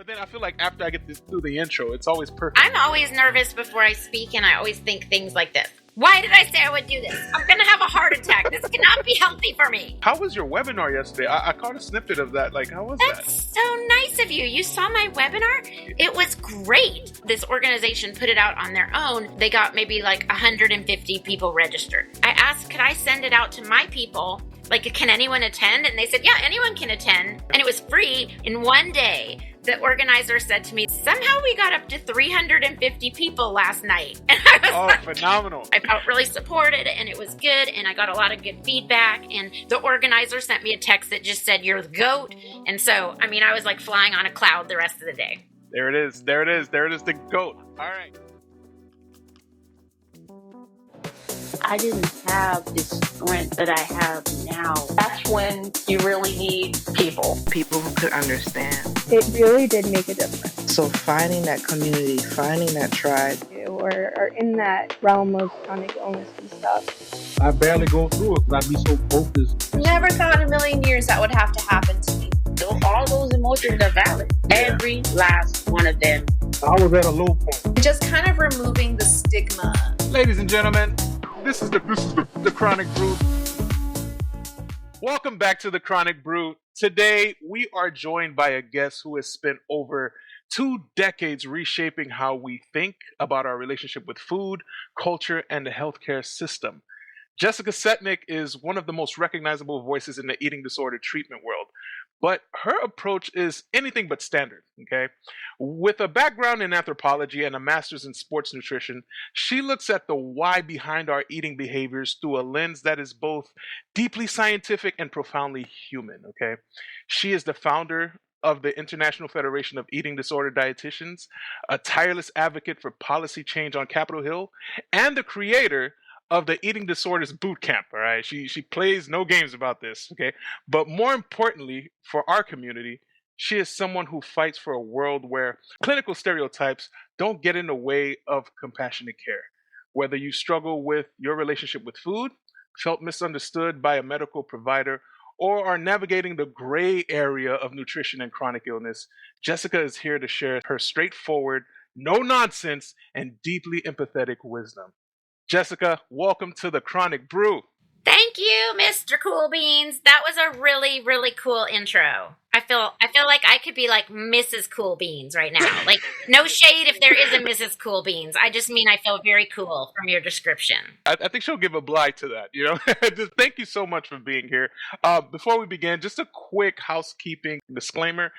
But then I feel like after I get through the intro, it's always perfect. I'm always nervous before I speak, and I always think things like this. Why did I say I would do this? I'm going to have a heart attack. This cannot be healthy for me. How was your webinar yesterday? I caught a snippet of that. Like, how was that? That's so nice of you. You saw my webinar? It was great. This organization put it out on their own. They got maybe like 150 people registered. I asked, could I send it out to my people? Like, can anyone attend? And they said, yeah, anyone can attend. And it was free. In one day, the organizer said to me, somehow we got up to 350 people last night. And I was phenomenal. I felt really supported, and it was good, and I got a lot of good feedback. And the organizer sent me a text that just said, you're the GOAT. And so, I mean, I was like flying on a cloud the rest of the day. There it is. There it is. There it is, the GOAT. All right. I didn't have the strength that I have now. That's when you really need people. People who could understand. It really did make a difference. So finding that community, finding that tribe. Or are in that realm of chronic illness and stuff. I barely go through it because I'd be so focused. Never thought in a million years that would have to happen to me. All those emotions are valid. Every last one of them. I was at a low point. Just kind of removing the stigma. Ladies and gentlemen, this is the Chronic Brew. Welcome back to the Chronic Brew. Today, we are joined by a guest who has spent over 2 decades reshaping how we think about our relationship with food, culture, and the healthcare system. Jessica Setnick is one of the most recognizable voices in the eating disorder treatment world, but her approach is anything but standard, okay? With a background in anthropology and a master's in sports nutrition, she looks at the why behind our eating behaviors through a lens that is both deeply scientific and profoundly human, okay? She is the founder of the International Federation of Eating Disorder Dietitians, a tireless advocate for policy change on Capitol Hill, and the creator of the Eating Disorders Boot Camp, all right? She plays no games about this, okay? But more importantly, for our community, she is someone who fights for a world where clinical stereotypes don't get in the way of compassionate care. Whether you struggle with your relationship with food, felt misunderstood by a medical provider, or are navigating the gray area of nutrition and chronic illness, Jessica is here to share her straightforward, no-nonsense, and deeply empathetic wisdom. Jessica, welcome to the Chronic Brew. Thank you, Mr. Cool Beans. That was a really, really cool intro. I feel like I could be like Mrs. Cool Beans right now. Like, no shade if there is a Mrs. Cool Beans. I just mean I feel very cool from your description. I think she'll give a blight to that, you know? Just thank you so much for being here. Before we begin, just a quick housekeeping disclaimer.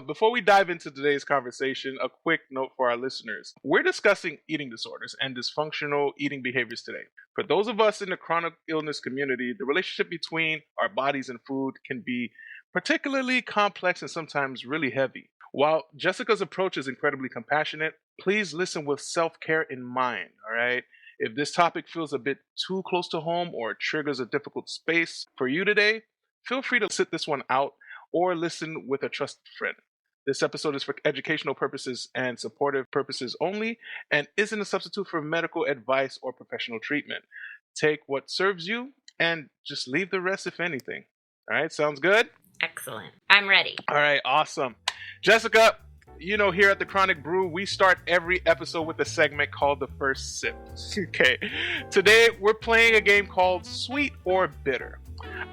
Before we dive into today's conversation, a quick note for our listeners. We're discussing eating disorders and dysfunctional eating behaviors today. For those of us in the chronic illness community, the relationship between our bodies and food can be particularly complex and sometimes really heavy. While Jessica's approach is incredibly compassionate, please listen with self-care in mind, all right? If this topic feels a bit too close to home or triggers a difficult space for you today, feel free to sit this one out or listen with a trusted friend. This episode is for educational purposes and supportive purposes only and isn't a substitute for medical advice or professional treatment. Take what serves you and just leave the rest if anything. All right, sounds good? Excellent. I'm ready. All right, awesome. Jessica, you know, here at the Chronic Brew, we start every episode with a segment called The First Sip. Okay, today we're playing a game called Sweet or Bitter.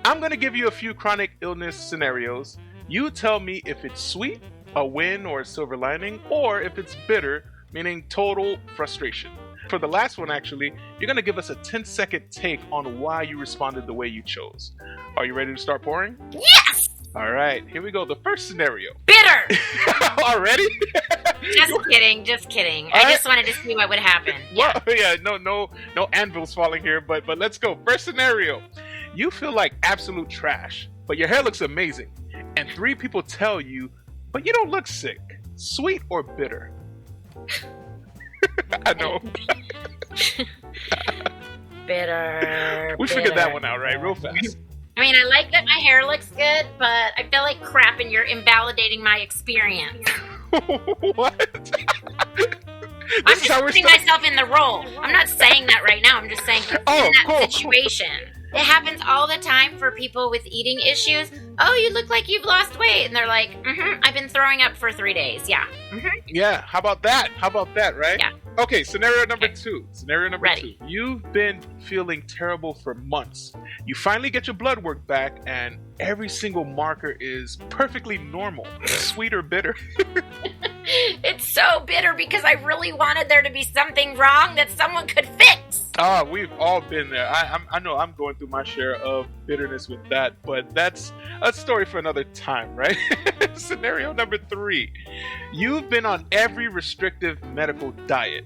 I'm going to give you a few chronic illness scenarios. You tell me if it's sweet, a win or a silver lining, or if it's bitter, meaning total frustration. For the last one, actually, you're going to give us a 10-second take on why you responded the way you chose. Are you ready to start pouring? Yes! All right, here we go. The first scenario. Bitter! Already? Just kidding. I just wanted to see what would happen. Yeah. Well, yeah, no anvils falling here, but let's go. First scenario. You feel like absolute trash, but your hair looks amazing. And 3 people tell you, but you don't look sick. Sweet or bitter? I know. Bitter. We figured that one out, right? Real fast. I mean, I like that my hair looks good, but I feel like crap and you're invalidating my experience. What? I'm just putting myself in the role. I'm not saying that right now. I'm just saying in that situation. It happens all the time for people with eating issues. Oh, you look like you've lost weight. And they're like, I've been throwing up for 3 days. Yeah. Yeah, how about that? How about that, right? Yeah. Okay, scenario number two. Scenario number Ready. 2. You've been feeling terrible for months. You finally get your blood work back, and every single marker is perfectly normal. Sweet or bitter? It's so bitter because I really wanted there to be something wrong that someone could fix. Ah, we've all been there. I know I'm going through my share of bitterness with that, but that's a story for another time, right? Scenario number 3. You've been on every restrictive medical diet,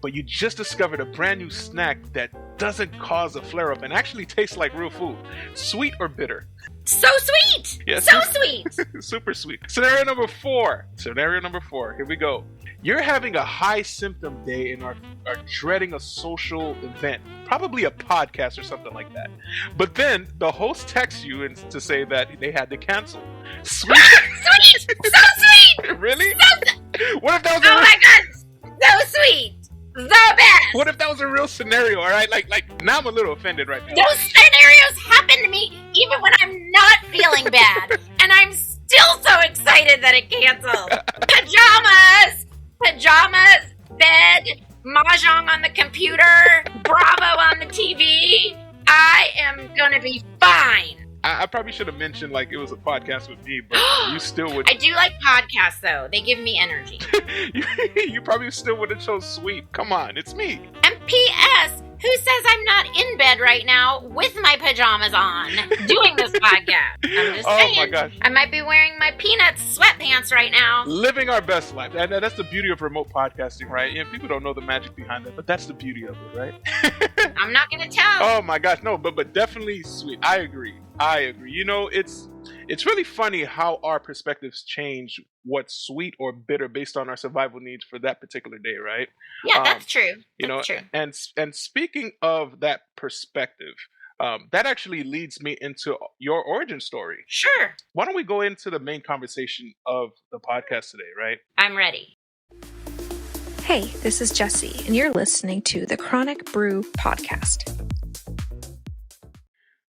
but you just discovered a brand new snack that doesn't cause a flare-up and actually tastes like real food. Sweet or bitter? So sweet. Yes. So sweet. Super sweet. Scenario number 4. Scenario number 4. Here we go. You're having a high symptom day and are dreading a social event, probably a podcast or something like that. But then the host texts you to say that they had to cancel. Sweet. Sweet. So sweet. Really? So What if that was oh my God. So sweet. The best. What if that was a real scenario? All right, like now I'm a little offended right now. Those scenarios happen to me even when I'm not feeling bad. And I'm still so excited that it canceled. Pajamas, bed, mahjong on the computer, Bravo on the TV. I am gonna be fine. I probably should have mentioned like it was a podcast with me, but you still would. I do like podcasts though. They give me energy. you probably still would have chose sweet. Come on, it's me. And P.S. Who says I'm not in bed right now with my pajamas on doing this podcast? I'm just saying. Oh my gosh. I might be wearing my Peanuts sweatpants right now. Living our best life. And that's the beauty of remote podcasting, right? Yeah, people don't know the magic behind it, but that's the beauty of it, right? I'm not going to tell. Oh my gosh, no, but definitely sweet. I agree. You know, it's really funny how our perspectives change what's sweet or bitter based on our survival needs for that particular day, right? Yeah, that's true. You know, That's true. and speaking of that perspective, that actually leads me into your origin story. Sure. Why don't we go into the main conversation of the podcast today, right? I'm ready. Hey, this is Jessie, and you're listening to the Chronic Brew podcast.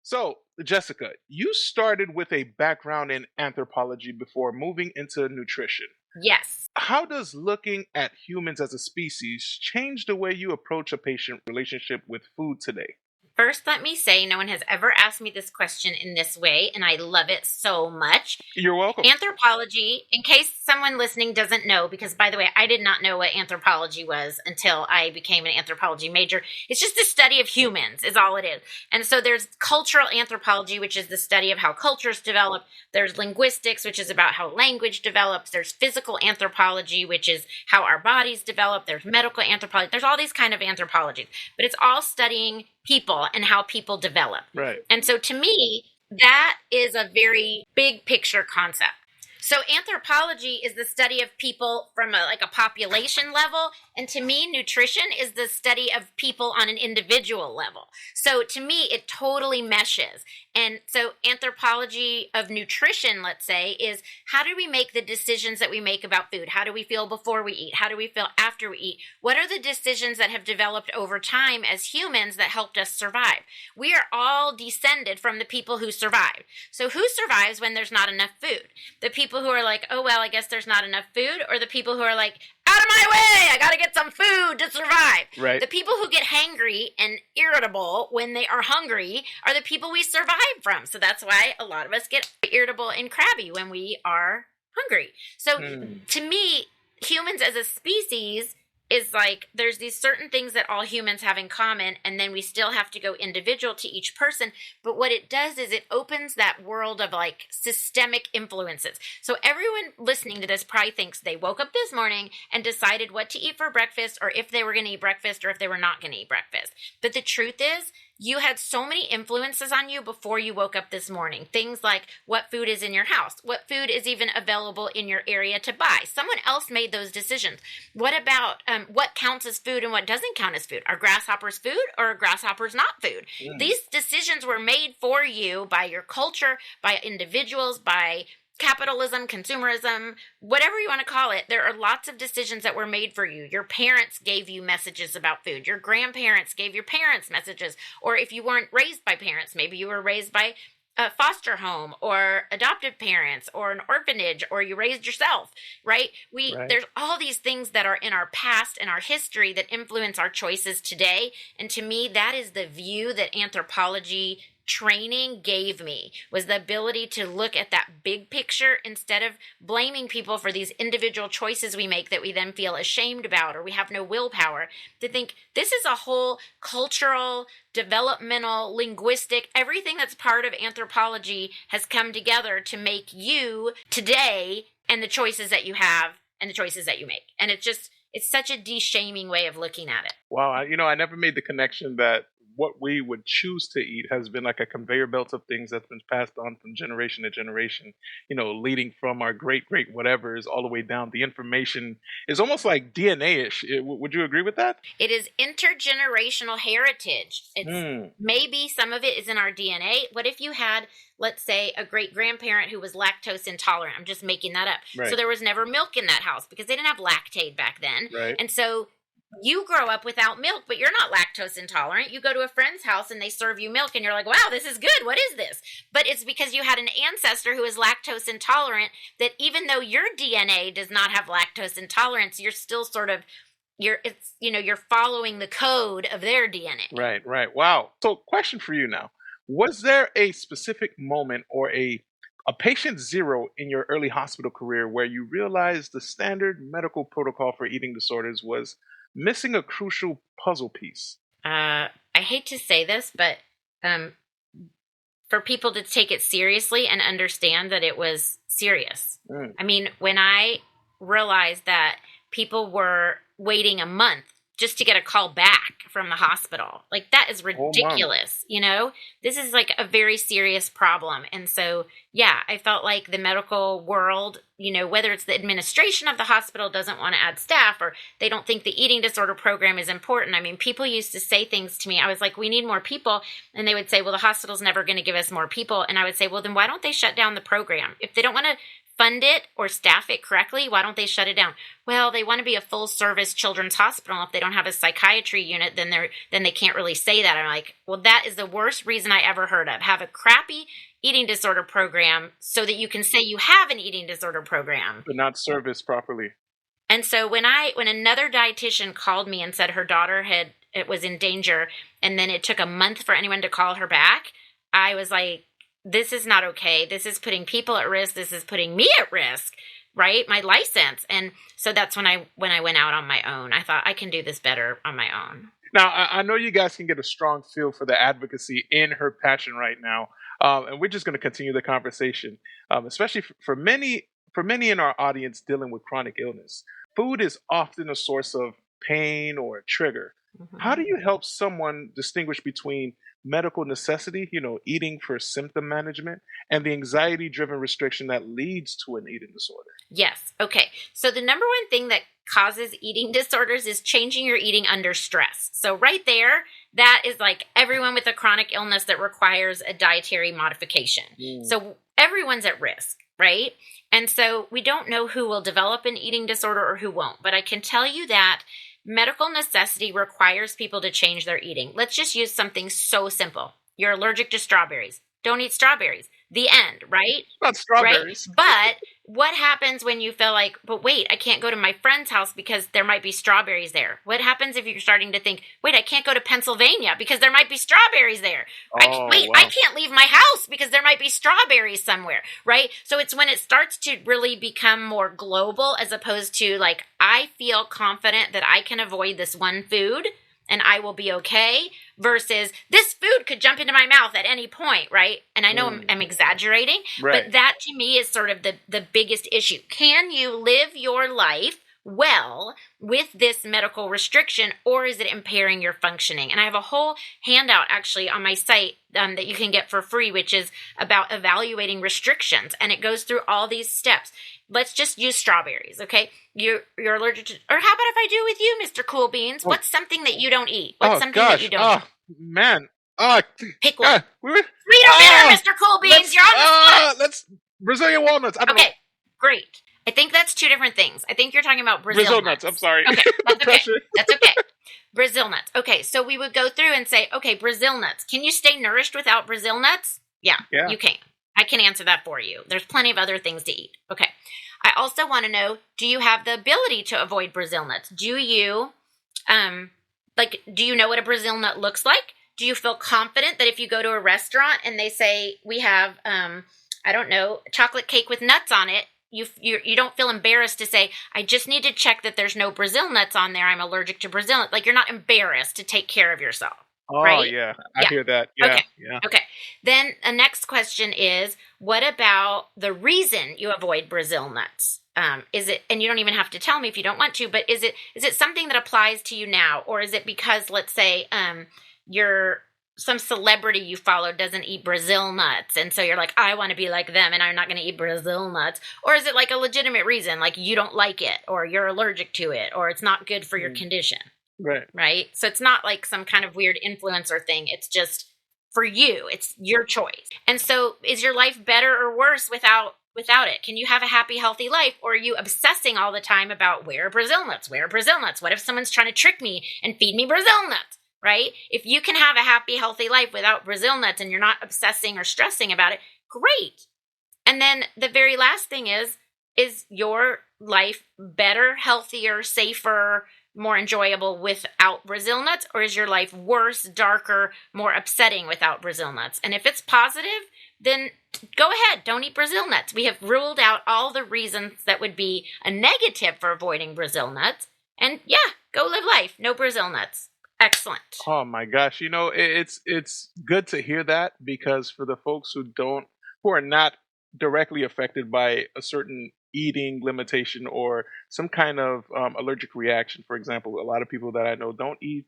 So, Jessica, you started with a background in anthropology before moving into nutrition. Yes. How does looking at humans as a species change the way you approach a patient relationship with food today? First, let me say no one has ever asked me this question in this way, and I love it so much. You're welcome. Anthropology, in case someone listening doesn't know, because by the way, I did not know what anthropology was until I became an anthropology major. It's just the study of humans is all it is. And so there's cultural anthropology, which is the study of how cultures develop. There's linguistics, which is about how language develops. There's physical anthropology, which is how our bodies develop. There's medical anthropology. There's all these kind of anthropologies, but it's all studying people and how people develop. Right. And so to me, that is a very big picture concept. So anthropology is the study of people from a population level. And to me, nutrition is the study of people on an individual level. So to me, it totally meshes. And so anthropology of nutrition, let's say, is how do we make the decisions that we make about food? How do we feel before we eat? How do we feel after we eat? What are the decisions that have developed over time as humans that helped us survive? We are all descended from the people who survived. So who survives when there's not enough food? The people who are like, oh, well, I guess there's not enough food, or the people who are like, out of my way, I got to get some food to survive. Right. The people who get hangry and irritable when they are hungry are the people we survive from. So that's why a lot of us get irritable and crabby when we are hungry. So to me, humans as a species is like there's these certain things that all humans have in common, and then we still have to go individual to each person. But what it does is it opens that world of like systemic influences. So everyone listening to this probably thinks they woke up this morning and decided what to eat for breakfast, or if they were going to eat breakfast, or if they were not going to eat breakfast. But the truth is, you had so many influences on you before you woke up this morning. Things like what food is in your house, what food is even available in your area to buy. Someone else made those decisions. What about what counts as food and what doesn't count as food? Are grasshoppers food or are grasshoppers not food? These decisions were made for you by your culture, by individuals, by capitalism, consumerism, whatever you want to call it, there are lots of decisions that were made for you. Your parents gave you messages about food. Your grandparents gave your parents messages. Or if you weren't raised by parents, maybe you were raised by a foster home or adoptive parents or an orphanage, or you raised yourself, right? There's all these things that are in our past and our history that influence our choices today. And to me, that is the view that anthropology training gave me, was the ability to look at that big picture instead of blaming people for these individual choices we make that we then feel ashamed about or we have no willpower, to think this is a whole cultural, developmental, linguistic, everything that's part of anthropology has come together to make you today and the choices that you have and the choices that you make. And it's such a de-shaming way of looking at it. Wow, I never made the connection that what we would choose to eat has been like a conveyor belt of things that's been passed on from generation to generation, leading from our great whatevers all the way down. The information is almost like DNA-ish. Would you agree with that? It is intergenerational heritage. It's maybe some of it is in our DNA. What if you had, let's say, a great-grandparent who was lactose intolerant? I'm just making that up. Right. So there was never milk in that house because they didn't have Lactaid back then. Right. And so you grow up without milk, but you're not lactose intolerant. You go to a friend's house and they serve you milk and you're like, wow, this is good. What is this? But it's because you had an ancestor who is lactose intolerant, that even though your DNA does not have lactose intolerance, you're still sort of, you're following the code of their DNA. Right. Wow. So question for you now. Was there a specific moment or a patient zero in your early hospital career where you realized the standard medical protocol for eating disorders was missing a crucial puzzle piece? I hate to say this, but for people to take it seriously and understand that it was serious. I mean, when I realized that people were waiting a month just to get a call back from the hospital, like that is ridiculous. This is like a very serious problem. And so, yeah, I felt like the medical world, whether it's the administration of the hospital doesn't want to add staff, or they don't think the eating disorder program is important. I mean, people used to say things to me. I was like, we need more people. And they would say, well, the hospital's never going to give us more people. And I would say, well, then why don't they shut down the program? If they don't want to fund it or staff it correctly, why don't they shut it down? Well, they want to be a full service children's hospital. If they don't have a psychiatry unit, then they can't really say that. I'm like, well, that is the worst reason I ever heard of. Have a crappy eating disorder program so that you can say you have an eating disorder program, but not serviced properly. And so when another dietitian called me and said her daughter was in danger, and then it took a month for anyone to call her back, I was like, this is not okay. This is putting people at risk. This is putting me at risk, right? My license. And so that's when I went out on my own. I thought I can do this better on my own. Now, I know you guys can get a strong feel for the advocacy in her passion right now. And we're just going to continue the conversation, especially for many in our audience dealing with chronic illness. Food is often a source of pain or a trigger. Mm-hmm. How do you help someone distinguish between medical necessity, eating for symptom management, and the anxiety-driven restriction that leads to an eating disorder? Yes. Okay. So the number one thing that causes eating disorders is changing your eating under stress. So right there, that is like everyone with a chronic illness that requires a dietary modification. So everyone's at risk, right? And so we don't know who will develop an eating disorder or who won't. But I can tell you that medical necessity requires people to change their eating. Let's just use something so simple. You're allergic to strawberries. Don't eat strawberries. The end, right? Not strawberries. Right? But what happens when you feel like, but wait, I can't go to my friend's house because there might be strawberries there? What happens if you're starting to think, wait, I can't go to Pennsylvania because there might be strawberries there? Wow. I can't leave my house because there might be strawberries somewhere, right? So it's when it starts to really become more global, as opposed to like, I feel confident that I can avoid this one food and I will be okay, versus this food could jump into my mouth at any point, right? And I know I'm exaggerating, right, but that to me is sort of the biggest issue. Can you live your life well with this medical restriction, or is it impairing your functioning? And I have a whole handout actually on my site that you can get for free, which is about evaluating restrictions. And it goes through all these steps. Let's just use strawberries, okay? You're allergic to, or how about if I do with you, Mr. Cool Beans? What's something that you don't eat? What's something that you don't eat? Man. Pick one. We don't Mr. Cool Beans. You're on the spot. Brazilian walnuts. I don't know. Okay, great. I think that's two different things. I think you're talking about Brazil nuts. I'm sorry. Okay, that's okay. Pressure. That's okay. Brazil nuts. Okay, so we would go through and say, okay, Brazil nuts. Can you stay nourished without Brazil nuts? Yeah. You can. I can answer that for you. There's plenty of other things to eat. Okay. I also want to know, do you have the ability to avoid Brazil nuts? Do you, do you know what a Brazil nut looks like? Do you feel confident that if you go to a restaurant and they say, we have, I don't know, chocolate cake with nuts on it, you don't feel embarrassed to say, I just need to check that there's no Brazil nuts on there. I'm allergic to Brazil nuts. Like, you're not embarrassed to take care of yourself. Oh, right? yeah. I hear that. Yeah. Okay. Yeah. Okay. Then the next question is, what about the reason you avoid Brazil nuts? Is it, and you don't even have to tell me if you don't want to, but is it something that applies to you now? Or is it because, let's say, some celebrity you follow doesn't eat Brazil nuts, and so you're like, I want to be like them and I'm not going to eat Brazil nuts? Or is it like a legitimate reason, like you don't like it or you're allergic to it or it's not good for your condition? Right. So it's not like some kind of weird influencer thing. It's just for you. It's your choice. And so is your life better or worse without it? Can you have a happy, healthy life? Or are you obsessing all the time about where are Brazil nuts? Where are Brazil nuts? What if someone's trying to trick me and feed me Brazil nuts? Right? If you can have a happy, healthy life without Brazil nuts and you're not obsessing or stressing about it, great. And then the very last thing is your life better, healthier, safer, more enjoyable without Brazil nuts, or is your life worse, darker, more upsetting without Brazil nuts? And if it's positive, then go ahead, don't eat Brazil nuts. We have ruled out all the reasons that would be a negative for avoiding Brazil nuts. And yeah, go live life. No Brazil nuts. Excellent. Oh my gosh. It's good to hear that, because for the folks who are not directly affected by a certain eating limitation or some kind of allergic reaction. For example, a lot of people that I know don't eat,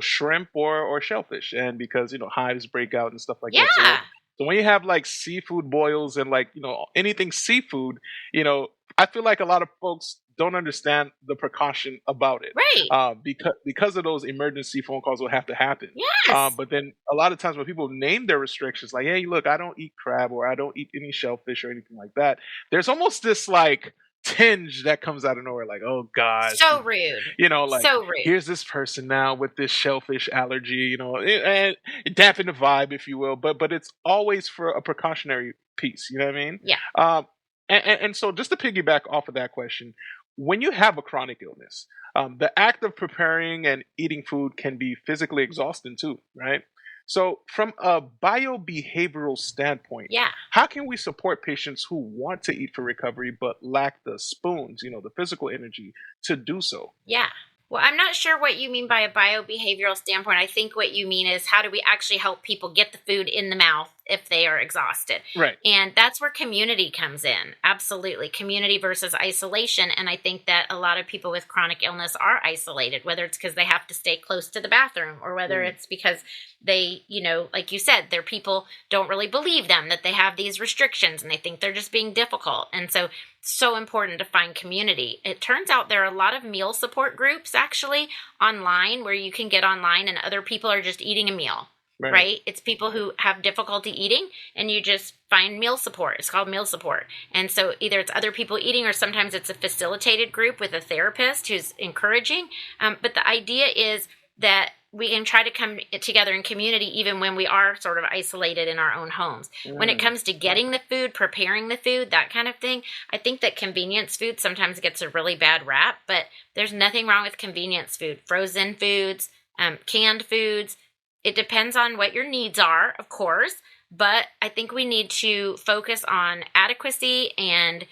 shrimp or shellfish, and because hives break out and stuff like that. So when you have like seafood boils and like anything seafood, I feel like a lot of folks don't understand the precaution about it, right? Because of those emergency phone calls will have to happen. Yes. But then a lot of times when people name their restrictions, like, hey, look, I don't eat crab or I don't eat any shellfish or anything like that, there's almost this like tinge that comes out of nowhere, like, oh God, so rude. So rude. Here's this person now with this shellfish allergy, and dampen the vibe, if you will. But it's always for a precautionary piece. You know what I mean? Yeah. And so just to piggyback off of that question, when you have a chronic illness, the act of preparing and eating food can be physically exhausting too, right? So from a biobehavioral standpoint, how can we support patients who want to eat for recovery but lack the spoons, the physical energy to do so? Yeah. Well, I'm not sure what you mean by a biobehavioral standpoint. I think what you mean is, how do we actually help people get the food in the mouth if they are exhausted? Right. And that's where community comes in. Absolutely. Community versus isolation. And I think that a lot of people with chronic illness are isolated, whether it's because they have to stay close to the bathroom, or whether it's because they, like you said, their people don't really believe them, that they have these restrictions and they think they're just being difficult. And so important to find community. It turns out there are a lot of meal support groups actually online, where you can get online and other people are just eating a meal, right? It's people who have difficulty eating, and you just find meal support. It's called meal support. And so either it's other people eating, or sometimes it's a facilitated group with a therapist who's encouraging. But the idea is that we can try to come together in community even when we are sort of isolated in our own homes. When it comes to getting the food, preparing the food, that kind of thing, I think that convenience food sometimes gets a really bad rap, but there's nothing wrong with convenience food. Frozen foods, canned foods. It depends on what your needs are, of course, but I think we need to focus on adequacy and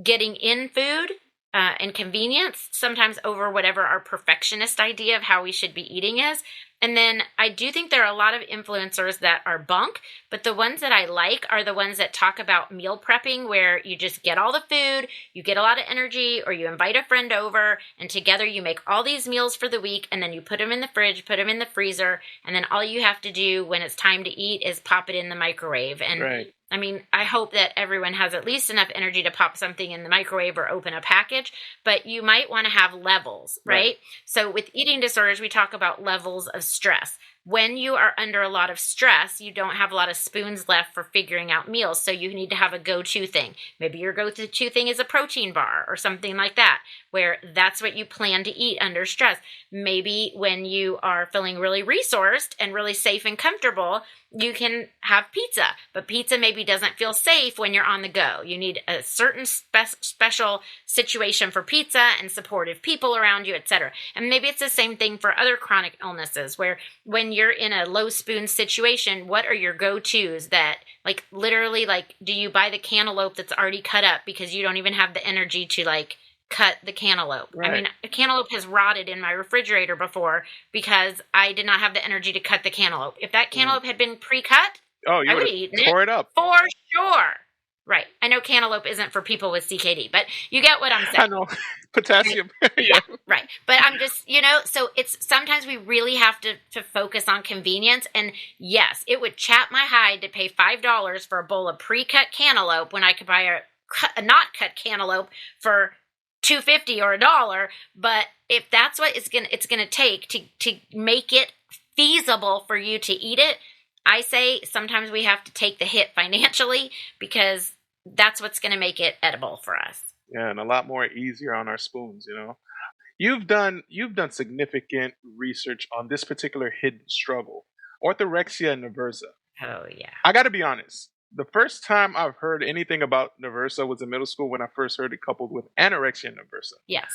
getting in food and convenience, sometimes over whatever our perfectionist idea of how we should be eating is. And then I do think there are a lot of influencers that are bunk, but the ones that I like are the ones that talk about meal prepping, where you just get all the food, you get a lot of energy, or you invite a friend over, and together you make all these meals for the week, and then you put them in the fridge, put them in the freezer, and then all you have to do when it's time to eat is pop it in the microwave. And I mean, I hope that everyone has at least enough energy to pop something in the microwave or open a package, but you might want to have levels, right? So with eating disorders, we talk about levels of stress. when you are under a lot of stress, you don't have a lot of spoons left for figuring out meals. So you need to have a go-to thing. Maybe your go-to thing is a protein bar or something like that, where that's what you plan to eat under stress. Maybe when you are feeling really resourced and really safe and comfortable, you can have pizza, but pizza maybe doesn't feel safe when you're on the go. You need a certain special situation for pizza and supportive people around you, etc. And maybe it's the same thing for other chronic illnesses, where when you're in a low spoon situation, what are your go-tos that, like, literally, like, do you buy the cantaloupe that's already cut up because you don't even have the energy to, like, cut the cantaloupe? Right. I mean, a cantaloupe has rotted in my refrigerator before because I did not have the energy to cut the cantaloupe. If that cantaloupe had been pre-cut, Oh, you I would would have have eaten tore it it up. for sure. Right. I know cantaloupe isn't for people with CKD, but you get what I'm saying. I know. Potassium. Yeah, right. But I'm just, so it's sometimes we really have to focus on convenience. And yes, it would chap my hide to pay $5 for a bowl of pre-cut cantaloupe when I could buy a not cut cantaloupe for $2.50 or $1. But if that's what it's gonna take to make it feasible for you to eat it, I say sometimes we have to take the hit financially because that's what's going to make it edible for us. Yeah, and a lot more easier on our spoons, You've done significant research on this particular hidden struggle, orthorexia nervosa. Oh, yeah. I got to be honest. The first time I've heard anything about nervosa was in middle school when I first heard it coupled with anorexia nervosa. Yes.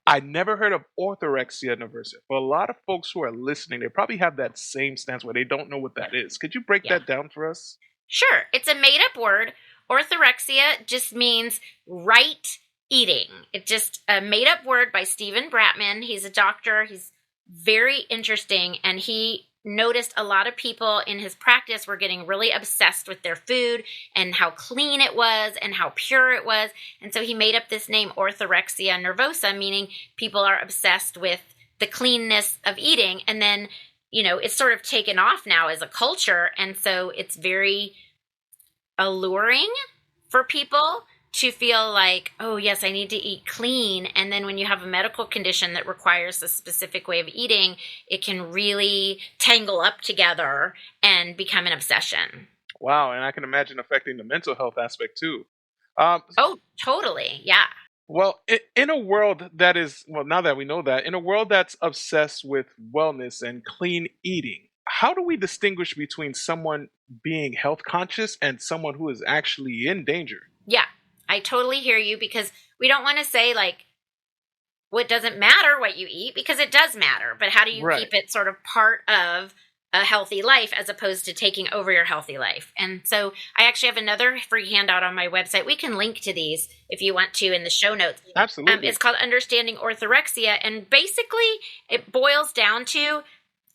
I never heard of orthorexia nervosa. For a lot of folks who are listening, they probably have that same stance where they don't know what that is. Could you break that down for us? Sure. It's a made-up word. Orthorexia just means right eating. It's just a made-up word by Stephen Bratman. He's a doctor. He's very interesting, and he noticed a lot of people in his practice were getting really obsessed with their food and how clean it was and how pure it was. And so he made up this name, orthorexia nervosa, meaning people are obsessed with the cleanness of eating. And then, it's sort of taken off now as a culture. And so it's very alluring for people to feel like, oh, yes, I need to eat clean. And then when you have a medical condition that requires a specific way of eating, it can really tangle up together and become an obsession. Wow, and I can imagine affecting the mental health aspect too. Oh, totally, yeah. Well, in a world that is, now that we know that, in a world that's obsessed with wellness and clean eating, how do we distinguish between someone being health conscious and someone who is actually in danger? Yeah. I totally hear you, because we don't want to say like, well, it doesn't matter what you eat, because it does matter. But how do you keep it sort of part of a healthy life as opposed to taking over your healthy life? And so I actually have another free handout on my website. We can link to these if you want to in the show notes. Absolutely. It's called Understanding Orthorexia. And basically it boils down to,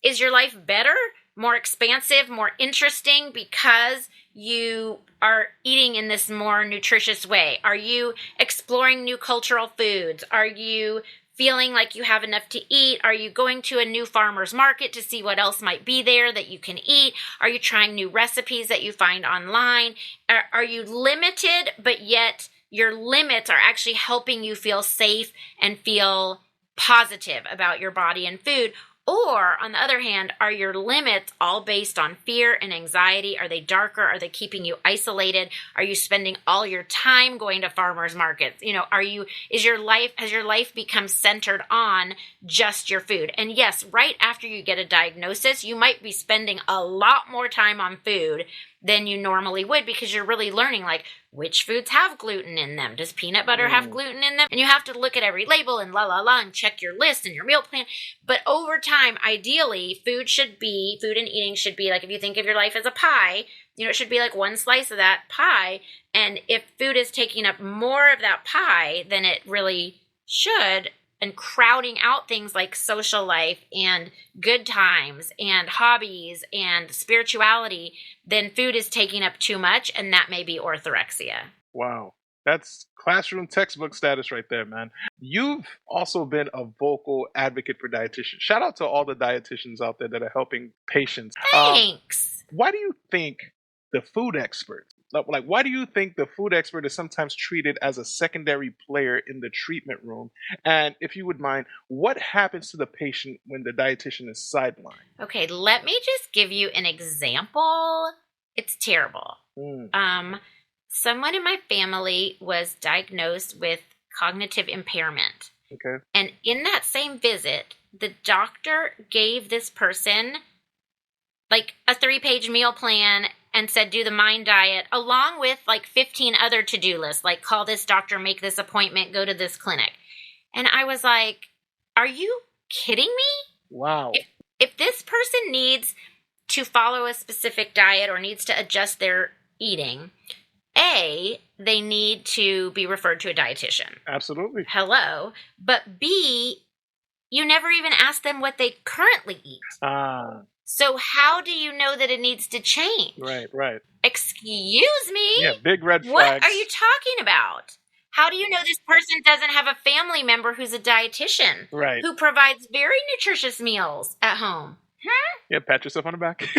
is your life better, more expansive, more interesting because you are eating in this more nutritious way? Are you exploring new cultural foods? Are you feeling like you have enough to eat? Are you going to a new farmer's market to see what else might be there that you can eat? Are you trying new recipes that you find online? Are you limited, but yet your limits are actually helping you feel safe and feel positive about your body and food? Or, on the other hand, are your limits all based on fear and anxiety? Are they darker? Are they keeping you isolated? Are you spending all your time going to farmers markets? Has your life become centered on just your food? And yes, right after you get a diagnosis, you might be spending a lot more time on food than you normally would, because you're really learning, like, which foods have gluten in them? Does peanut butter have gluten in them? And you have to look at every label and and check your list and your meal plan. But over time, ideally, food and eating should be like, if you think of your life as a pie, it should be like one slice of that pie. And if food is taking up more of that pie than it really should, and crowding out things like social life and good times and hobbies and spirituality, then food is taking up too much, and that may be orthorexia. Wow. That's classroom textbook status right there, man. You've also been a vocal advocate for dietitians. Shout out to all the dietitians out there that are helping patients. Thanks. Why do you think the food experts like, why do you think the food expert is sometimes treated as a secondary player in the treatment room? And if you would mind, what happens to the patient when the dietitian is sidelined? Okay, let me just give you an example. It's terrible. Someone in my family was diagnosed with cognitive impairment. Okay. And in that same visit, the doctor gave this person like a 3-page meal plan and said, do the mind diet, along with like 15 other to-do lists, like call this doctor, make this appointment, go to this clinic. And I was like, are you kidding me? Wow. If this person needs to follow a specific diet or needs to adjust their eating, A, they need to be referred to a dietitian. Absolutely. Hello. But B, you never even ask them what they currently eat. So how do you know that it needs to change? Right. Excuse me? Yeah, big red flags. What are you talking about? How do you know this person doesn't have a family member who's a dietitian? Right. Who provides very nutritious meals at home? Yeah, pat yourself on the back.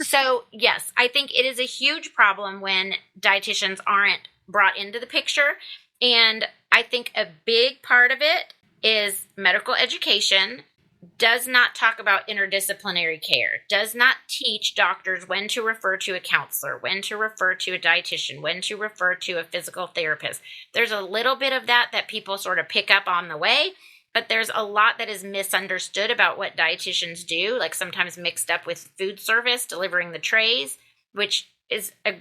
So, yes, I think it is a huge problem when dietitians aren't brought into the picture. And I think a big part of it is medical education does not talk about interdisciplinary care, does not teach doctors when to refer to a counselor, when to refer to a dietitian, when to refer to a physical therapist. There's a little bit of that people sort of pick up on the way, but there's a lot that is misunderstood about what dietitians do, like sometimes mixed up with food service, delivering the trays, which is a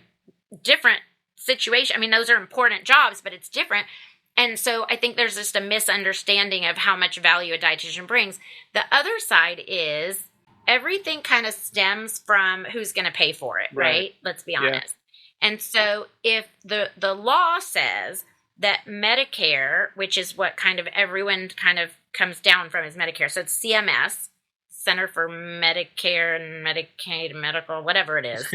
different situation. I mean, those are important jobs, but it's different. And so I think there's just a misunderstanding of how much value a dietitian brings. The other side is everything kind of stems from who's going to pay for it, right? Let's be honest. And so if the law says that Medicare, which is what kind of everyone kind of comes down from is Medicare. So it's CMS, Center for Medicare and Medicaid, Medical, whatever it is.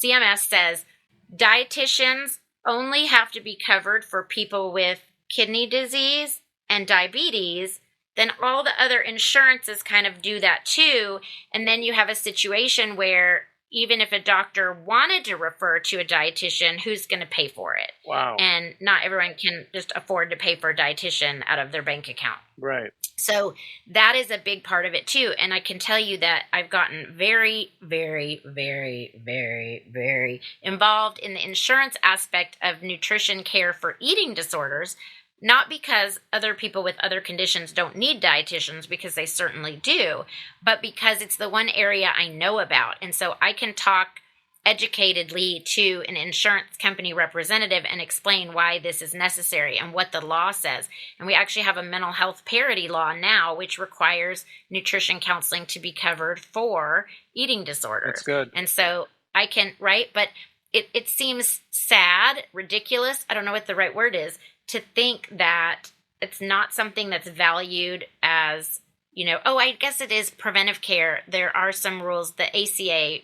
CMS says dietitians only have to be covered for people with kidney disease and diabetes, then all the other insurances kind of do that too. And then you have a situation where even if a doctor wanted to refer to a dietitian, who's going to pay for it? Wow. And not everyone can just afford to pay for a dietitian out of their bank account. Right. So that is a big part of it too. And I can tell you that I've gotten very, very, very, very, very involved in the insurance aspect of nutrition care for eating disorders, not because other people with other conditions don't need dietitians, because they certainly do, but because it's the one area I know about. And so I can talk educatedly to an insurance company representative and explain why this is necessary and what the law says. And we actually have a mental health parity law now, which requires nutrition counseling to be covered for eating disorders. That's good. And so I can, right? But it seems sad, ridiculous, I don't know what the right word is, to think that it's not something that's valued as, I guess it is preventive care. There are some rules. The ACA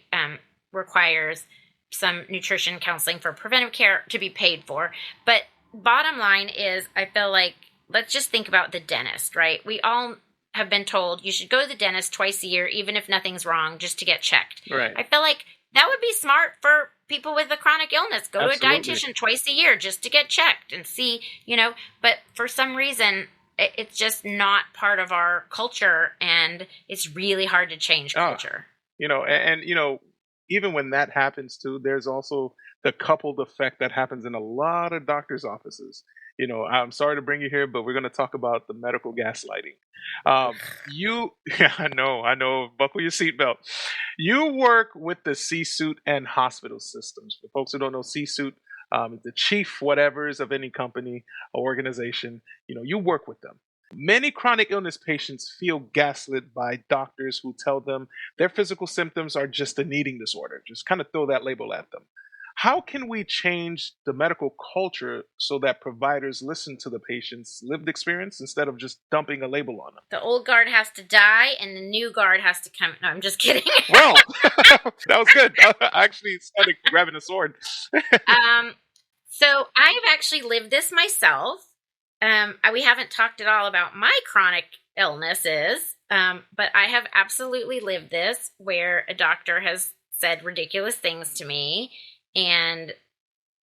requires some nutrition counseling for preventive care to be paid for. But bottom line is, I feel like, let's just think about the dentist, right? We all have been told you should go to the dentist twice a year, even if nothing's wrong, just to get checked. Right. I feel like that would be smart for people with a chronic illness. Go Absolutely. to a dietitian twice a year just to get checked and see, but for some reason, it's just not part of our culture, and it's really hard to change culture. Even when that happens too, there's also the coupled effect that happens in a lot of doctors' offices. I'm sorry to bring you here, but we're going to talk about the medical gaslighting. I know, buckle your seatbelt. You work with the C-suite and hospital systems. For folks who don't know, C-suite is the chief whatevers of any company or organization. You work with them. Many chronic illness patients feel gaslit by doctors who tell them their physical symptoms are just an eating disorder. Just kind of throw that label at them. How can we change the medical culture so that providers listen to the patient's lived experience instead of just dumping a label on them? The old guard has to die and the new guard has to come. No, I'm just kidding. Well, that was good. I actually started grabbing a sword. So I've actually lived this myself. We haven't talked at all about my chronic illnesses, but I have absolutely lived this where a doctor has said ridiculous things to me. And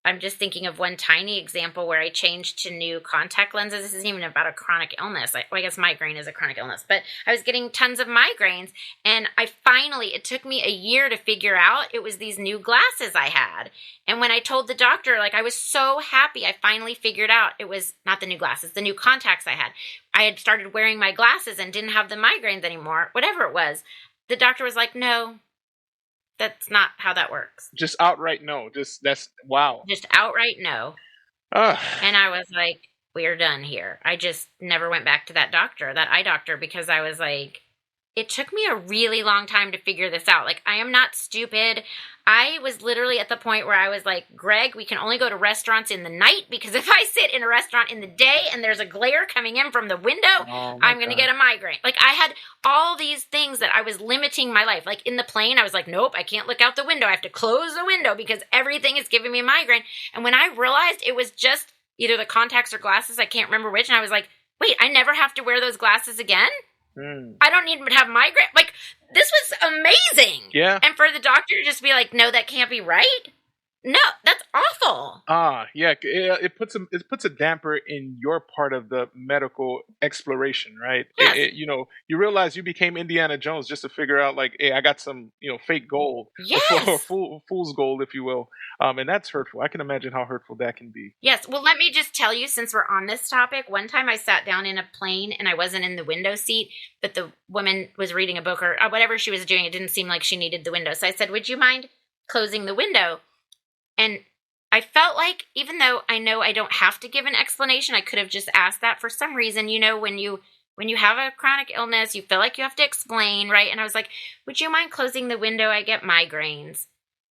I'm just thinking of one tiny example where I changed to new contact lenses. This isn't even about a chronic illness. I guess migraine is a chronic illness, but I was getting tons of migraines, and it took me a year to figure out it was these new glasses I had. And when I told the doctor, like, I was so happy, I finally figured out it was not the new glasses, the new contacts I had. I had started wearing my glasses and didn't have the migraines anymore, whatever it was. The doctor was like, no, that's not how that works. Just outright no. Wow. Just outright no. And I was like, we're done here. I just never went back to that eye doctor, because I was like, it took me a really long time to figure this out. Like, I am not stupid. I was literally at the point where I was like, Greg, we can only go to restaurants in the night, because if I sit in a restaurant in the day and there's a glare coming in from the window, I'm going to get a migraine. Like, I had all these things that I was limiting my life. Like, in the plane, I was like, nope, I can't look out the window. I have to close the window because everything is giving me a migraine. And when I realized it was just either the contacts or glasses, I can't remember which, and I was like, wait, I never have to wear those glasses again? I don't need to have migraine. Like, this was amazing. Yeah. And for the doctor to just be like, no, that can't be right. No, that's awful. Yeah. It puts a damper in your part of the medical exploration, right? Yes. You realize you became Indiana Jones just to figure out, like, hey, I got some, fake gold. Yes. Or fool's gold, if you will. And that's hurtful. I can imagine how hurtful that can be. Yes. Well, let me just tell you, since we're on this topic, one time I sat down in a plane and I wasn't in the window seat, but the woman was reading a book or whatever she was doing. It didn't seem like she needed the window. So I said, would you mind closing the window? And I felt like, even though I know I don't have to give an explanation, I could have just asked that. For some reason, when you have a chronic illness, you feel like you have to explain, right? And I was like, would you mind closing the window? I get migraines.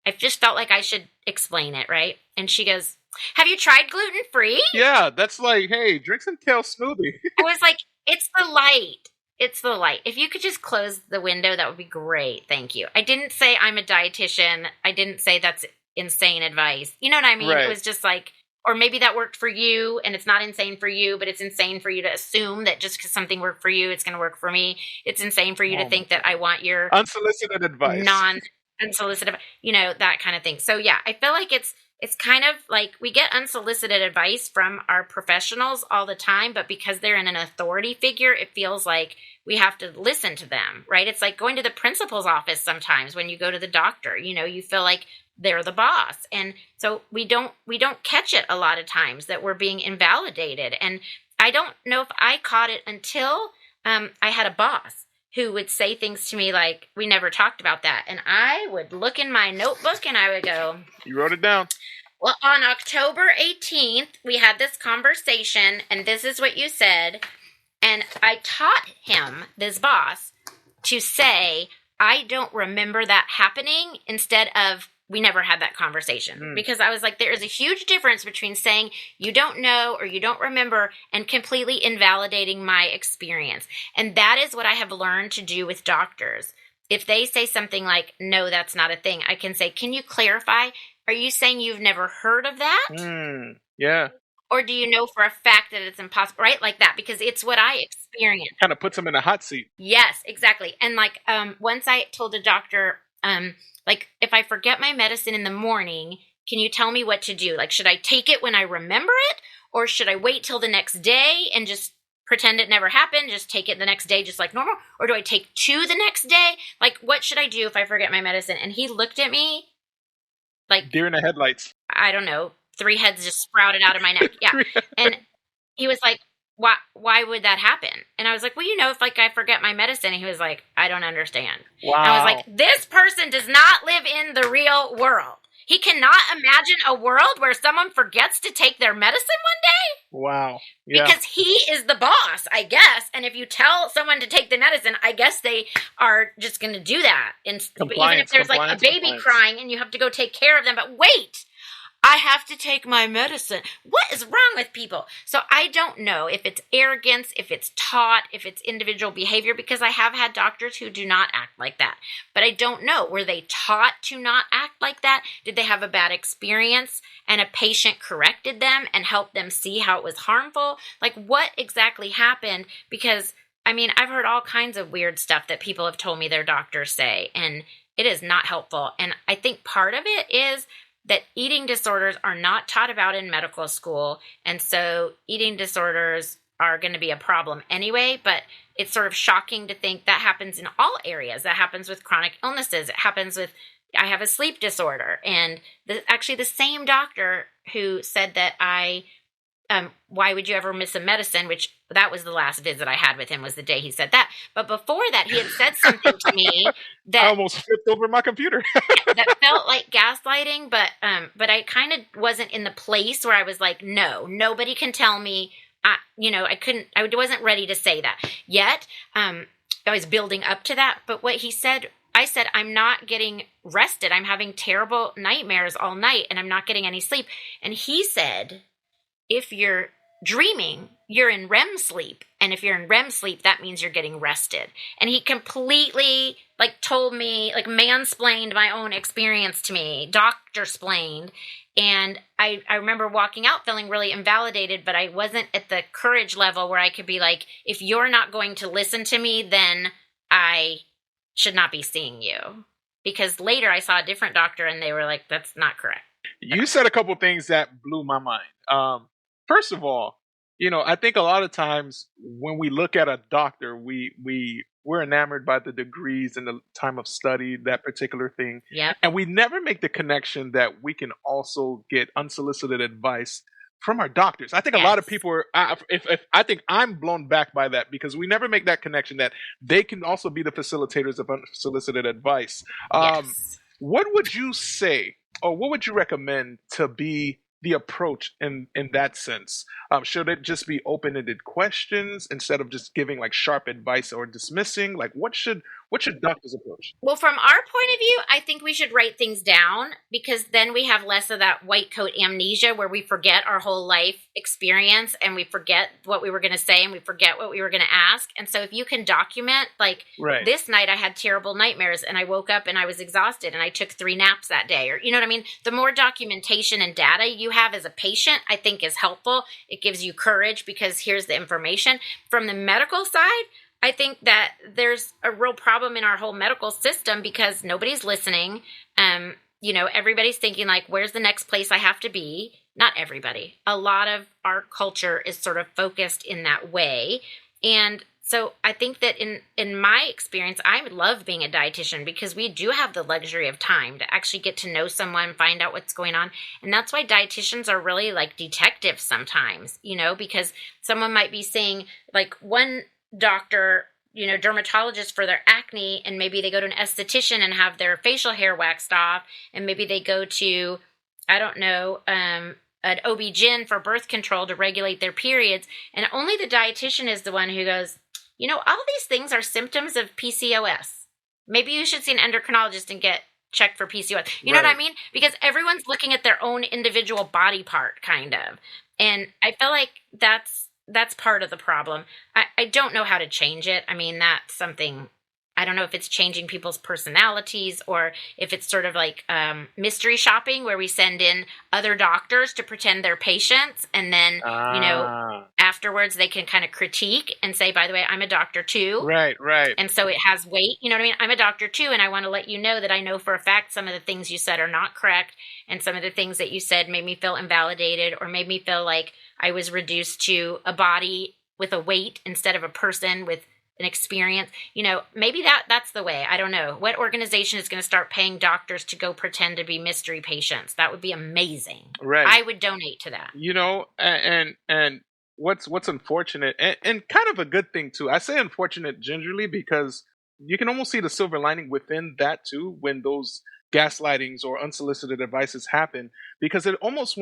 I just felt like I should explain it, right? And she goes, have you tried gluten-free? Yeah, that's like, hey, drink some kale smoothie. I was like, it's the light. It's the light. If you could just close the window, that would be great. Thank you. I didn't say I'm a dietitian. I didn't say that's insane advice. You know what I mean? Right. It was just like, or maybe that worked for you and it's not insane for you, but it's insane for you to assume that just because something worked for you, it's going to work for me. It's insane for you to think that I want your unsolicited advice, unsolicited, that kind of thing. So yeah, I feel like it's kind of like we get unsolicited advice from our professionals all the time, but because they're in an authority figure, it feels like we have to listen to them, right? It's like going to the principal's office sometimes when you go to the doctor, you feel like they're the boss. And so we don't catch it a lot of times that we're being invalidated. And I don't know if I caught it until I had a boss who would say things to me like, we never talked about that. And I would look in my notebook and I would go, you wrote it down. Well, on October 18th, we had this conversation and this is what you said. And I taught him, this boss, to say, I don't remember that happening, instead of, we never had that conversation. Because I was like, there is a huge difference between saying you don't know or you don't remember and completely invalidating my experience. And that is what I have learned to do with doctors. If they say something like, no, that's not a thing, I can say, can you clarify? Are you saying you've never heard of that? Yeah. Or do you know for a fact that it's impossible? Right? Like that, because it's what I experienced. Kind of puts them in a hot seat. Yes, exactly. And like once I told a doctor, like, if I forget my medicine in the morning, can you tell me what to do? Like, should I take it when I remember it? Or should I wait till the next day and just pretend it never happened? Just take it the next day just like normal? Or do I take 2 the next day? Like, what should I do if I forget my medicine? And he looked at me like... deer in the headlights. I don't know. 3 heads just sprouted out of my neck. Yeah. And he was like, why would that happen? And I was like, well, if like I forget my medicine. And he was like, I don't understand. Wow. And I was like, this person does not live in the real world. He cannot imagine a world where someone forgets to take their medicine one day. Wow. Yeah. Because he is the boss, I guess. And if you tell someone to take the medicine, I guess they are just going to do that. And even if there's like a baby crying and you have to go take care of them. But wait, I have to take my medicine. What is wrong with people? So I don't know if it's arrogance, if it's taught, if it's individual behavior, because I have had doctors who do not act like that. But I don't know. Were they taught to not act like that? Did they have a bad experience and a patient corrected them and helped them see how it was harmful? Like, what exactly happened? Because, I've heard all kinds of weird stuff that people have told me their doctors say, and it is not helpful. And I think part of it is that eating disorders are not taught about in medical school. And so eating disorders are going to be a problem anyway, but it's sort of shocking to think that happens in all areas. That happens with chronic illnesses. It happens with, I have a sleep disorder. And actually the same doctor who said that why would you ever miss a medicine, which that was the last visit I had with him, was the day he said that. But before that, he had said something to me that I almost flipped over my computer. that felt like gaslighting, but I kind of wasn't in the place where I was like, no, nobody can tell me. I wasn't ready to say that yet. I was building up to that. But what he said, I said, I'm not getting rested. I'm having terrible nightmares all night and I'm not getting any sleep. And he said, if you're dreaming, you're in REM sleep. And if you're in REM sleep, that means you're getting rested. And he completely told me, mansplained my own experience to me, doctor-splained. And I remember walking out feeling really invalidated, but I wasn't at the courage level where I could be like, if you're not going to listen to me, then I should not be seeing you. Because later I saw a different doctor and they were like, that's not correct. You said a couple things that blew my mind. First of all, I think a lot of times when we look at a doctor, we're enamored by the degrees and the time of study, that particular thing. Yeah. And we never make the connection that we can also get unsolicited advice from our doctors. I think a lot of people are, I think I'm blown back by that because we never make that connection that they can also be the facilitators of unsolicited advice. What would you say, or what would you recommend to be the approach in that sense? Should it just be open-ended questions instead of just giving sharp advice or dismissing? What should doctors approach? Well, from our point of view, I think we should write things down because then we have less of that white coat amnesia where we forget our whole life experience and we forget what we were going to say and we forget what we were going to ask. And so if you can document, this night I had terrible nightmares and I woke up and I was exhausted and I took 3 naps that day, or, you know what I mean? The more documentation and data you have as a patient, I think is helpful. It gives you courage because here's the information. From the medical side, I think that there's a real problem in our whole medical system because nobody's listening. Everybody's thinking where's the next place I have to be? Not everybody. A lot of our culture is sort of focused in that way. And so I think that in my experience, I love being a dietitian because we do have the luxury of time to actually get to know someone, find out what's going on. And that's why dietitians are really like detectives sometimes, because someone might be seeing one doctor, dermatologist for their acne, and maybe they go to an esthetician and have their facial hair waxed off, and maybe they go to, I don't know, an OB-GYN for birth control to regulate their periods, and only the dietitian is the one who goes, all these things are symptoms of PCOS. Maybe you should see an endocrinologist and get checked for PCOS. You know what I mean? Because everyone's looking at their own individual body part, kind of. And I feel like that's part of the problem. I don't know how to change it. I mean, that's something, I don't know if it's changing people's personalities or if it's sort of like mystery shopping where we send in other doctors to pretend they're patients. And then, afterwards they can kind of critique and say, by the way, I'm a doctor too. Right. And so it has weight. You know what I mean? I'm a doctor too. And I want to let you know that I know for a fact some of the things you said are not correct. And some of the things that you said made me feel invalidated or made me feel like I was reduced to a body with a weight instead of a person with an experience. Maybe that's the way. I don't know. What organization is going to start paying doctors to go pretend to be mystery patients? That would be amazing. Right. I would donate to that. And what's unfortunate and kind of a good thing too. I say unfortunate gingerly because you can almost see the silver lining within that too when those gaslightings or unsolicited advices happen, because it almost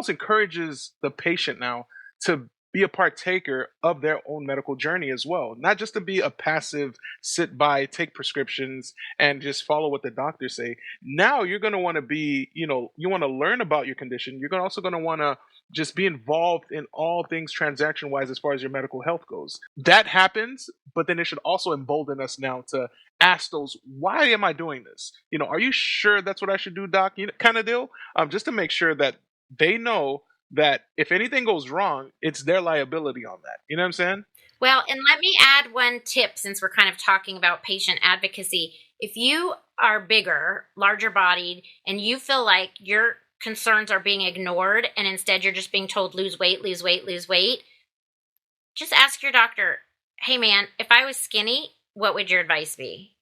encourages the patient now to be a partaker of their own medical journey as well, not just to be a passive sit by, take prescriptions and just follow what the doctors say. Now you're going to want to be, you want to learn about your condition. You're also going to want to just be involved in all things transaction wise as far as your medical health goes. That happens, but then it should also embolden us now to ask those, why am I doing this? Are you sure that's what I should do, doc? Kind of deal. Just to make sure that they know that if anything goes wrong, it's their liability on that. You know what I'm saying? Well, and let me add one tip since we're kind of talking about patient advocacy. If you are bigger, larger bodied, and you feel like your concerns are being ignored and instead you're just being told lose weight, lose weight, lose weight, just ask your doctor, hey man, if I was skinny, what would your advice be?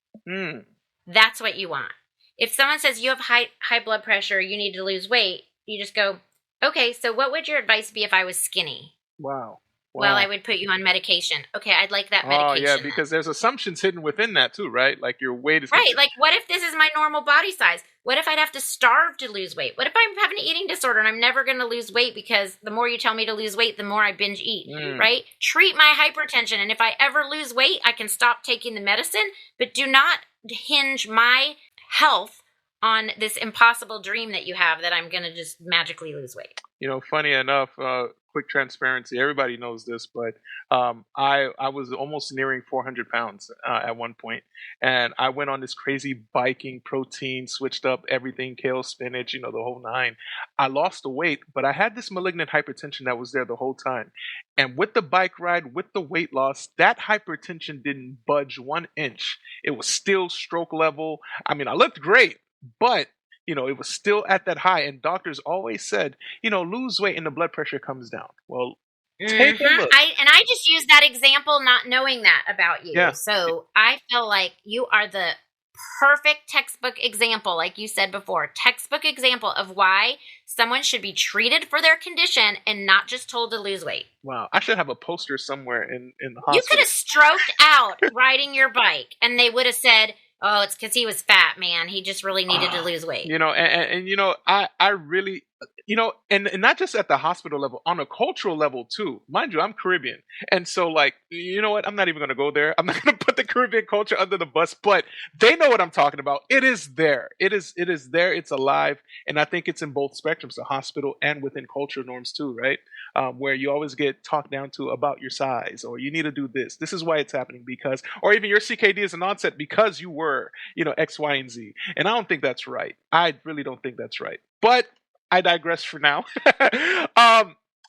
That's what you want. If someone says you have high blood pressure, you need to lose weight, you just go, okay, so what would your advice be if I was skinny? Wow. Well, I would put you on medication. Okay, I'd like that medication. Oh, yeah, then. because there's assumptions hidden within that too, right? Like your weight is... Right, like what if this is my normal body size? What if I'd have to starve to lose weight? What if I'm having an eating disorder and I'm never going to lose weight because the more you tell me to lose weight, the more I binge eat, right? Treat my hypertension, and if I ever lose weight, I can stop taking the medicine, but do not hinge my health on this impossible dream that you have that I'm going to just magically lose weight. You know, funny enough, quick transparency, everybody knows this, but I was almost nearing 400 pounds at one point, and I went on this crazy biking protein, switched up everything, kale, spinach, you know, the whole nine. I lost the weight, but I had this malignant hypertension that was there the whole time. And with the bike ride, with the weight loss, that hypertension didn't budge 1 inch. It was still stroke level. I mean, I looked great, but you know, it was still at that high, and doctors always said, you know, lose weight and the blood pressure comes down. Well, take a look. I just used that example not knowing that about you. Yeah. So I feel like you are the perfect textbook example, like you said before, textbook example of why someone should be treated for their condition and not just told to lose weight. Wow, I should have a poster somewhere in the hospital. You could have stroked out riding your bike, and they would have said, oh, it's because he was fat, man. He just really needed to lose weight. You know, and you know, I really, you know, and not just at the hospital level, on a cultural level too. Mind you, I'm Caribbean. And so like, you know what? I'm not even going to go there. I'm not going to put the Caribbean culture under the bus, but they know what I'm talking about. It is there. It is there. It's alive. And I think it's in both spectrums, the hospital and within cultural norms too, right? Where you always get talked down to about your size, or you need to do this. This is why it's happening because, or even your CKD is an onset because you were, you know, X, Y, and Z. And I don't think that's right. I really don't think that's right. But I digress for now.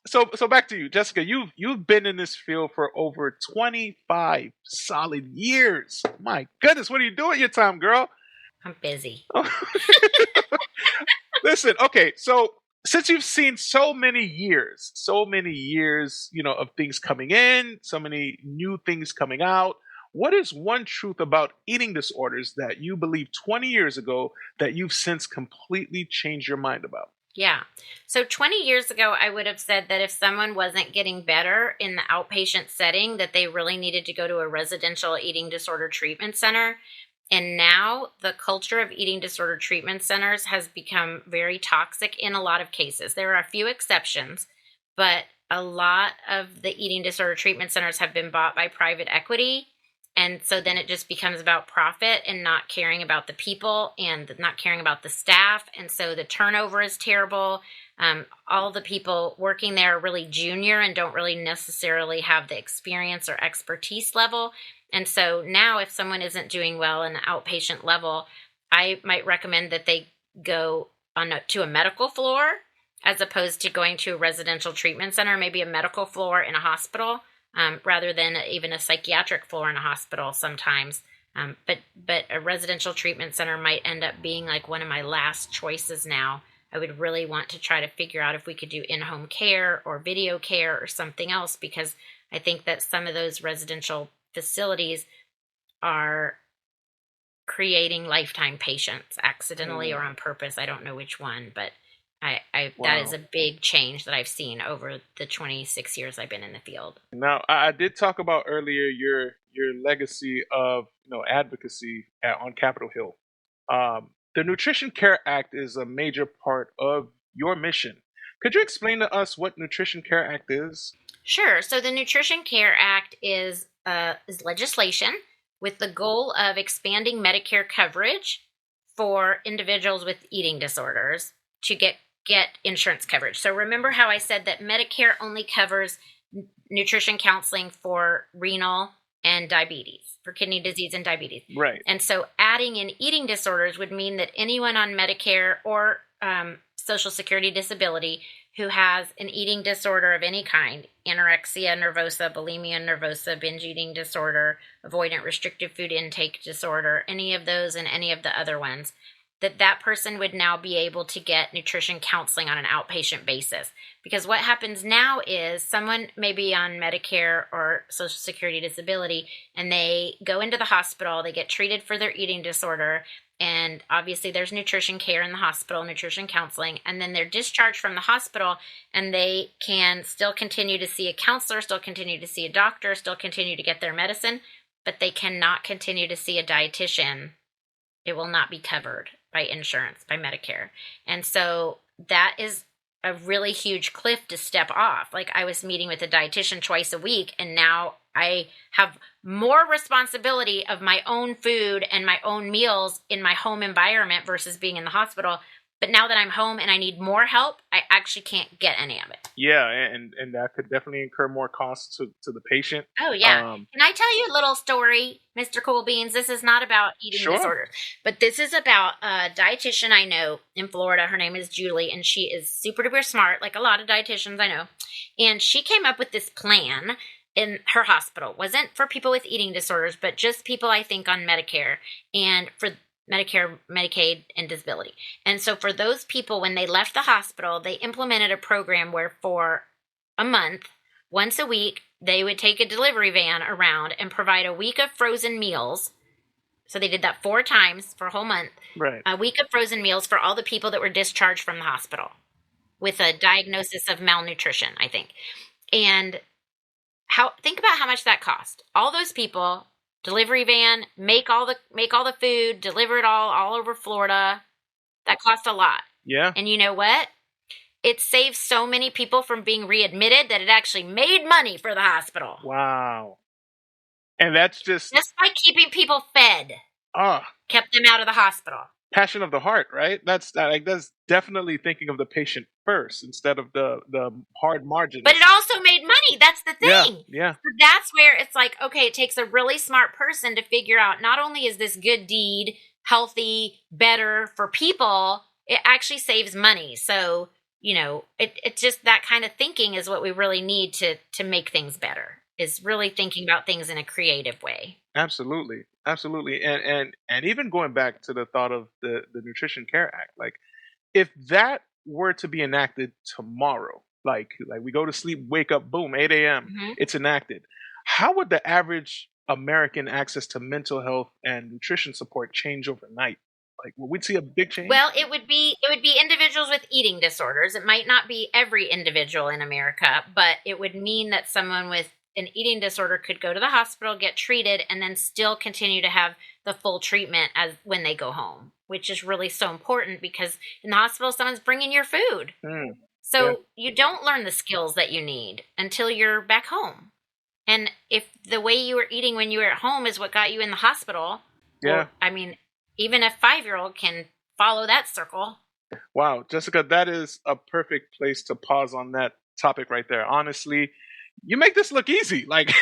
So back to you, Jessica. You've been in this field for over 25 solid years. My goodness, what are you doing with your time, girl? I'm busy. Listen, okay, so since you've seen so many years, you know, of things coming in, so many new things coming out, what is one truth about eating disorders that you believed 20 years ago that you've since completely changed your mind about? Yeah. So 20 years ago, I would have said that if someone wasn't getting better in the outpatient setting, that they really needed to go to a residential eating disorder treatment center. And now the culture of eating disorder treatment centers has become very toxic in a lot of cases. There are a few exceptions, but a lot of the eating disorder treatment centers have been bought by private equity. And so then it just becomes about profit and not caring about the people and not caring about the staff. And so the turnover is terrible. All the people working there are really junior and don't really necessarily have the experience or expertise level. And so now if someone isn't doing well in the outpatient level, I might recommend that they go to a medical floor as opposed to going to a residential treatment center, maybe a medical floor in a hospital, rather than even a psychiatric floor in a hospital sometimes. But a residential treatment center might end up being like one of my last choices now. I would really want to try to figure out if we could do in-home care or video care or something else, because I think that some of those residential facilities are creating lifetime patients accidentally or on purpose. I don't know which one, but wow. That is a big change that I've seen over the 26 years I've been in the field. Now, I did talk about earlier your legacy of, you know, advocacy on Capitol Hill. The Nutrition Care Act is a major part of your mission. Could you explain to us what Nutrition Care Act is? Sure. So the Nutrition Care Act is legislation with the goal of expanding Medicare coverage for individuals with eating disorders to get insurance coverage. So remember how I said that Medicare only covers nutrition counseling for renal and diabetes, for kidney disease and diabetes. Right. And so adding in eating disorders would mean that anyone on Medicare or Social Security disability who has an eating disorder of any kind, anorexia nervosa, bulimia nervosa, binge eating disorder, avoidant restrictive food intake disorder, any of those and any of the other ones, that person would now be able to get nutrition counseling on an outpatient basis. Because what happens now is someone may be on Medicare or Social Security disability, and they go into the hospital, they get treated for their eating disorder, and obviously there's nutrition care in the hospital, nutrition counseling, and then they're discharged from the hospital, and they can still continue to see a counselor, still continue to see a doctor, still continue to get their medicine, but they cannot continue to see a dietitian. It will not be covered by insurance, by Medicare. And so that is a really huge cliff to step off. Like, I was meeting with a dietitian twice a week, and now I have more responsibility of my own food and my own meals in my home environment versus being in the hospital. But now that I'm home and I need more help, I actually can't get any of it. Yeah, and that could definitely incur more costs to the patient. Oh, yeah. Can I tell you a little story, Mr. Cool Beans? This is not about eating disorders, but this is about a dietitian I know in Florida. Her name is Julie, and she is super duper smart, like a lot of dietitians I know. And she came up with this plan in her hospital. It wasn't for people with eating disorders, but just people, I think, on Medicare and for Medicare, Medicaid, and disability. And so for those people, when they left the hospital, they implemented a program where for a month, once a week, they would take a delivery van around and provide a week of frozen meals. So they did that 4 times for a whole month. Right. A week of frozen meals for all the people that were discharged from the hospital with a diagnosis of malnutrition, I think. And think about how much that cost. All those people, delivery van, make all the food, deliver it all over Florida. That cost a lot. Yeah. And you know what? It saved so many people from being readmitted that it actually made money for the hospital. Wow. And that's just by keeping people fed. Kept them out of the hospital. Passion of the heart, right? That's definitely thinking of the patient first instead of the hard margins. But it also made money. That's the thing. Yeah. So that's where it's like, okay, it takes a really smart person to figure out not only is this good deed healthy, better for people, it actually saves money. So, it's just that kind of thinking is what we really need to make things better, is really thinking about things in a creative way. Absolutely. And even going back to the thought of the Nutrition Care Act, like if that were to be enacted tomorrow, like we go to sleep, wake up, boom, 8 a.m., it's enacted. How would the average American access to mental health and nutrition support change overnight? Like, will we see a big change? Well, it would be individuals with eating disorders. It might not be every individual in America, but it would mean that someone with an eating disorder could go to the hospital, get treated, and then still continue to have the full treatment as when they go home, which is really so important because in the hospital, someone's bringing your food. So you don't learn the skills that you need until you're back home. And if the way you were eating when you were at home is what got you in the hospital, even a 5-year-old can follow that circle. Wow, Jessica, that is a perfect place to pause on that topic right there. Honestly, you make this look easy. Like,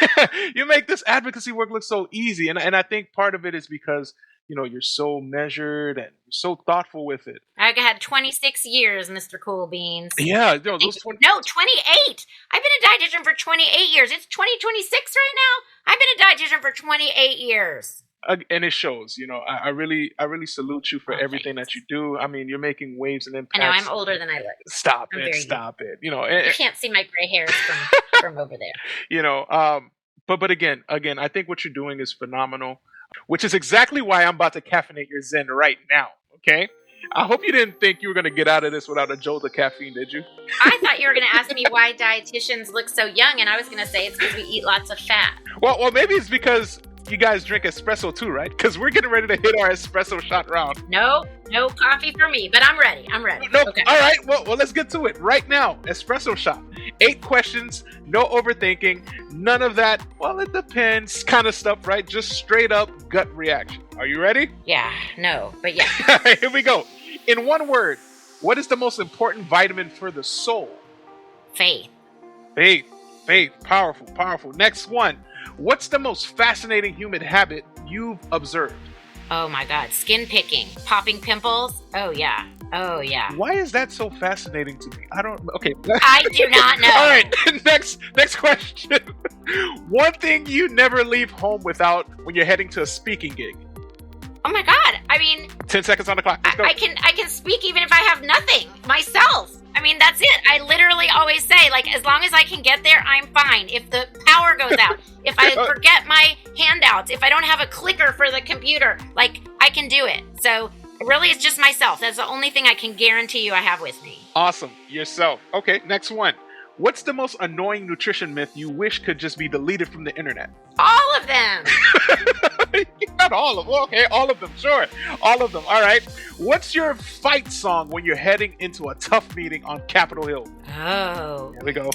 you make this advocacy work look so easy. And I think part of it is because, you're so measured and so thoughtful with it. I had 26 years, Mr. Cool Beans. Yeah, those 20. No, 28. I've been a dietitian for 28 years. It's 2026 right now. I've been a dietitian for 28 years. And it shows, I really salute you for everything that you do. I mean, you're making waves and impacts. I know, I'm older than I look. Stop it. You can't see my gray hairs from over there. But again, I think what you're doing is phenomenal, which is exactly why I'm about to caffeinate your Zen right now, okay? I hope you didn't think you were going to get out of this without a jolt of caffeine, did you? I thought you were going to ask me why dietitians look so young, and I was going to say it's because we eat lots of fat. Well, maybe it's because you guys drink espresso too, right? Because we're getting ready to hit our espresso shot round. No coffee for me, but I'm ready. No, okay. All right, well, let's get to it right now. Espresso shot. 8 questions, no overthinking, none of that, well, it depends kind of stuff, right? Just straight up gut reaction. Are you ready? Yeah, no, but yeah. Here we go. In one word, what is the most important vitamin for the soul? Faith. Powerful. Next one. What's the most fascinating human habit you've observed? Oh my God. Skin picking, popping pimples. Oh yeah. Oh yeah. Why is that so fascinating to me? I don't. Okay. I do not know. All right. Next question. One thing you never leave home without when you're heading to a speaking gig. Oh my God. I mean, 10 seconds on the clock. Let's go. I can speak even if I have nothing myself. I mean, that's it. I literally always say, like, as long as I can get there, I'm fine. If the power goes out, if I forget my handouts, if I don't have a clicker for the computer, like, I can do it. So really, it's just myself. That's the only thing I can guarantee you I have with me. Awesome. Yourself. Okay, next one. What's the most annoying nutrition myth you wish could just be deleted from the internet? All of them. Not all of them. Okay, all of them. Sure. All of them. All right. What's your fight song when you're heading into a tough meeting on Capitol Hill? Oh. Here we go.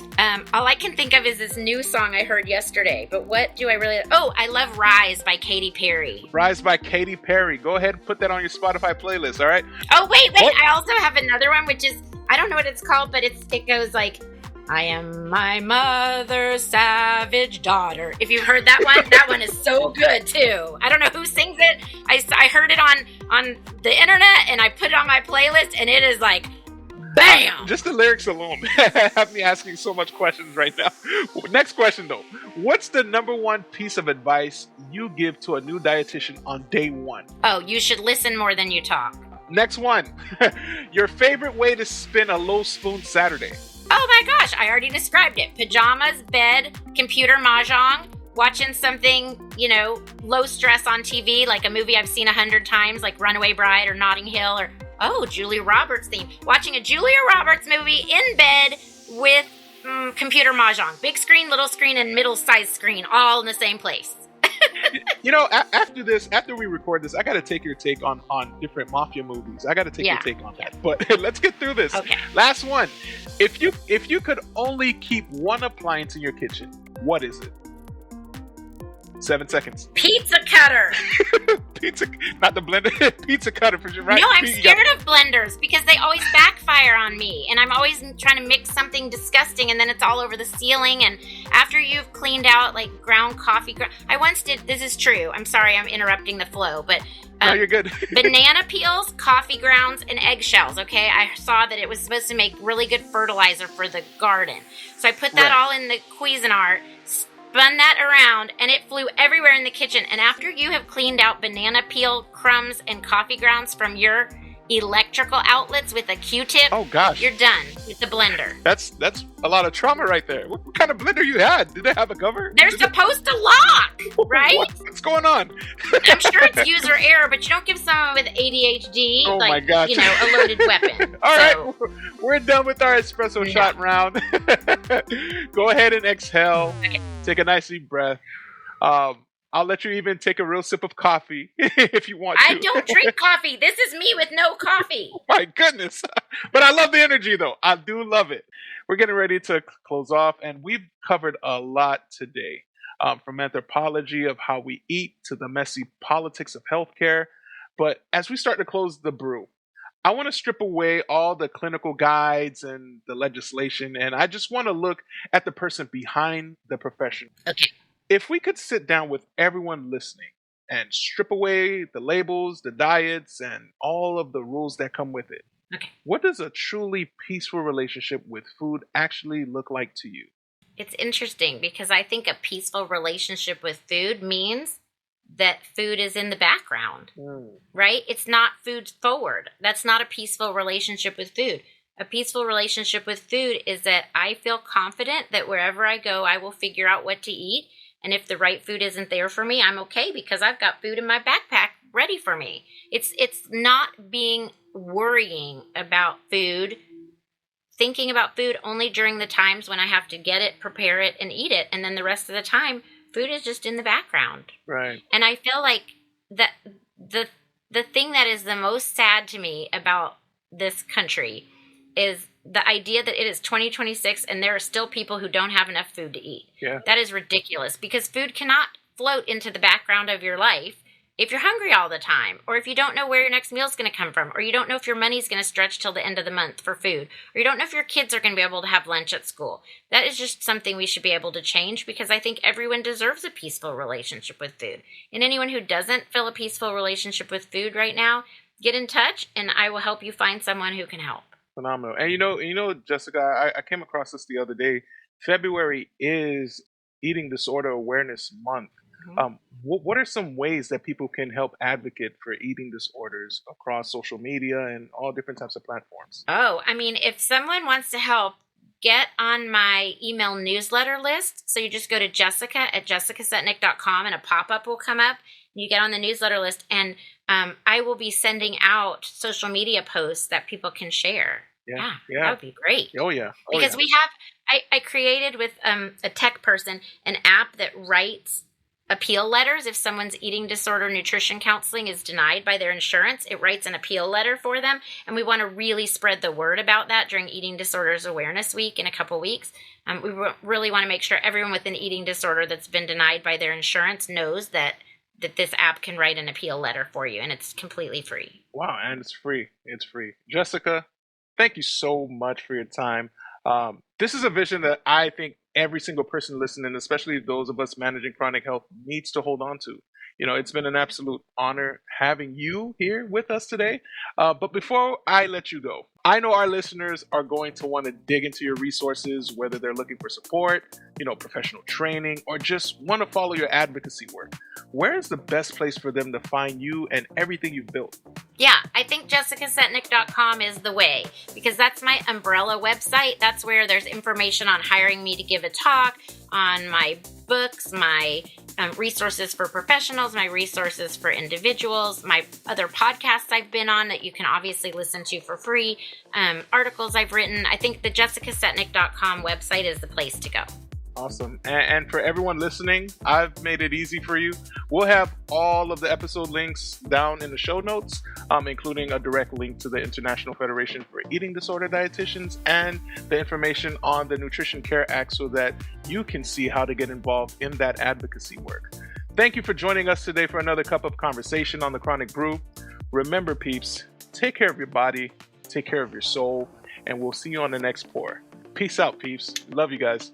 All I can think of is this new song I heard yesterday. But what do I really... Oh, I love Rise by Katy Perry. Rise by Katy Perry. Go ahead and put that on your Spotify playlist, all right? Oh, wait. What? I also have another one, which is... I don't know what it's called, but it goes like... I am my mother's savage daughter. If you've heard that one is so good too. I don't know who sings it. I heard it on the internet and I put it on my playlist and it is like, bam! Just the lyrics alone have me asking so much questions right now. Next question though. What's the number one piece of advice you give to a new dietitian on day one? Oh, you should listen more than you talk. Next one. Your favorite way to spend a low spoon Saturday? Oh my gosh, I already described it. Pajamas, bed, computer mahjong, watching something, low stress on TV, like a movie I've seen 100 times, like Runaway Bride or Notting Hill or, Julia Roberts theme. Watching a Julia Roberts movie in bed with computer mahjong. Big screen, little screen, and middle-sized screen, all in the same place. After we record this, I got to take your take on different mafia movies. I got to take your take on that. But let's get through this. Okay. Last one. If you could only keep one appliance in your kitchen, what is it? 7 seconds. Pizza cutter. Pizza, not the blender. Pizza cutter for sure, right? No, I'm scared of blenders because they always backfire on me, and I'm always trying to mix something disgusting, and then it's all over the ceiling. And after you've cleaned out like ground coffee, I once did. This is true. I'm sorry, I'm interrupting the flow, but no, you're good. banana peels, coffee grounds, and eggshells. Okay, I saw that it was supposed to make really good fertilizer for the garden, so I put that all in the Cuisinart. Spun that around, and it flew everywhere in the kitchen. And after you have cleaned out banana peel, crumbs, and coffee grounds from your electrical outlets with a Q-tip, oh gosh, you're done with the blender. That's a lot of trauma right there. What kind of blender you had? Did they have a cover? They're supposed to lock, right? What's going on? I'm sure it's user error, but you don't give someone with ADHD my gosh. A loaded weapon. All right, we're done with our espresso shot round. Go ahead and exhale. Okay. Take a nice deep breath. I'll let you even take a real sip of coffee if you want to. I don't drink coffee. This is me with no coffee. My goodness. But I love the energy, though. I do love it. We're getting ready to close off, and we've covered a lot today, from anthropology of how we eat to the messy politics of healthcare. But as we start to close the brew, I want to strip away all the clinical guides and the legislation, and I just want to look at the person behind the profession. Okay. If we could sit down with everyone listening and strip away the labels, the diets, and all of the rules that come with it, okay, what does a truly peaceful relationship with food actually look like to you? It's interesting because I think a peaceful relationship with food means that food is in the background, right? It's not food forward. That's not a peaceful relationship with food. A peaceful relationship with food is that I feel confident that wherever I go, I will figure out what to eat. And if the right food isn't there for me, I'm okay because I've got food in my backpack ready for me. It's not worrying about food, thinking about food only during the times when I have to get it, prepare it, and eat it. And then the rest of the time, food is just in the background. Right. And I feel like that the thing that is the most sad to me about this country is the idea that it is 2026 and there are still people who don't have enough food to eat. Yeah. That is ridiculous because food cannot float into the background of your life if you're hungry all the time, or if you don't know where your next meal is going to come from, or you don't know if your money's going to stretch till the end of the month for food, or you don't know if your kids are going to be able to have lunch at school, that is just something we should be able to change, because I think everyone deserves a peaceful relationship with food. And anyone who doesn't feel a peaceful relationship with food right now, get in touch and I will help you find someone who can help. Phenomenal. And Jessica, I came across this the other day. February is Eating Disorder Awareness Month. What are some ways that people can help advocate for eating disorders across social media and all different types of platforms? Oh, I mean, if someone wants to help, get on my email newsletter list. So you just go to jessica@jessicasetnick.com and a pop-up will come up. You get on the newsletter list, and I will be sending out social media posts that people can share. Yeah. That would be great. Oh, yeah. Because we have, I created with a tech person an app that writes appeal letters. If someone's eating disorder nutrition counseling is denied by their insurance, it writes an appeal letter for them. And we want to really spread the word about that during Eating Disorders Awareness Week in a couple weeks. We really want to make sure everyone with an eating disorder that's been denied by their insurance knows that this app can write an appeal letter for you, and it's completely free. Wow, and it's free. It's free. Jessica, thank you so much for your time. This is a vision that I think every single person listening, especially those of us managing chronic health, needs to hold on to. It's been an absolute honor having you here with us today. But before I let you go, I know our listeners are going to want to dig into your resources, whether they're looking for support, professional training, or just want to follow your advocacy work. Where is the best place for them to find you and everything you've built? Yeah, I think jessicasetnick.com is the way, because that's my umbrella website. That's where there's information on hiring me to give a talk, on my books, my resources for professionals, my resources for individuals, my other podcasts I've been on that you can obviously listen to for free, articles I've written. I think the jessicasetnick.com website is the place to go. Awesome. And for everyone listening, I've made it easy for you. We'll have all of the episode links down in the show notes, including a direct link to the International Federation for Eating Disorder Dietitians and the information on the Nutrition Care Act so that you can see how to get involved in that advocacy work. Thank you for joining us today for another cup of conversation on the Chronic Brew. Remember, peeps, take care of your body, take care of your soul, and we'll see you on the next pour. Peace out, peeps. Love you guys.